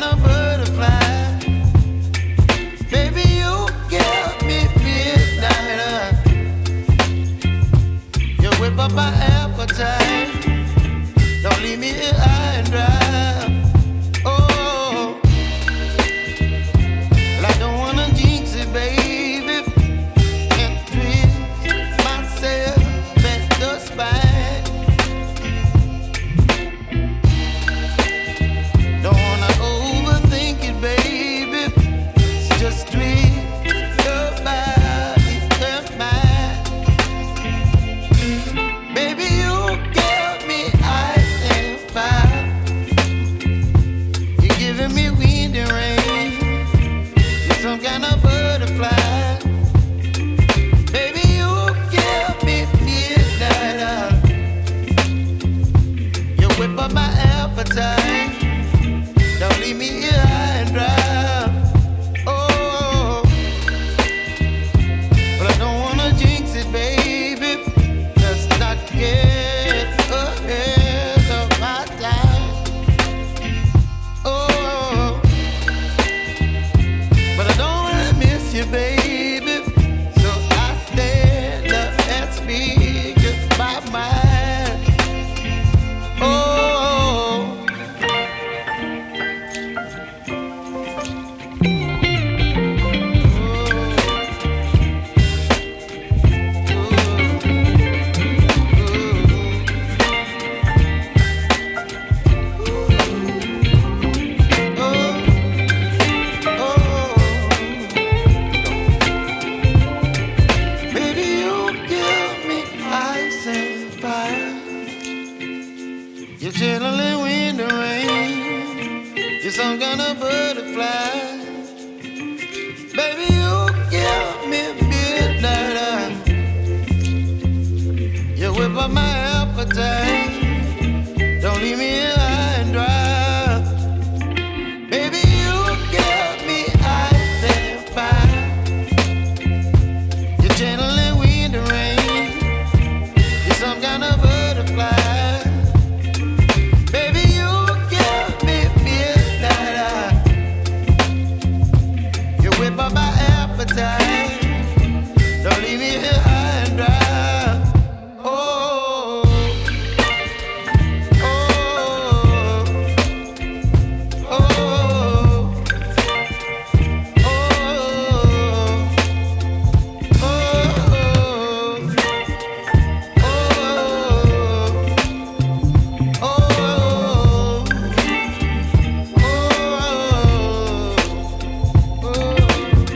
kind of butterfly. Baby, you give me midnight. You whip up my appetite. Don't leave me here high and dry. Oh, well, I don't wanna jinx it, baby, and twist myself at the spine. Don't wanna overthink it, baby. It's just twist your body and mine. Baby, you give me ice and fire. You're giving me wind and rain. You're some kind of butterfly. Baby, you give me midnight. You whip up my appetite. Don't leave me here high and dry. Oh, but I don't wanna jinx it, baby. Let's not get ahead of my time. Oh, but I don't wanna miss you, baby. So I stand up and speak my mind. Oh. Baby, you give me ice and fire. You're chilling wind and rain. You're some kind of butterfly. Baby, you give me midnight. You whip up my appetite. Don't leave me here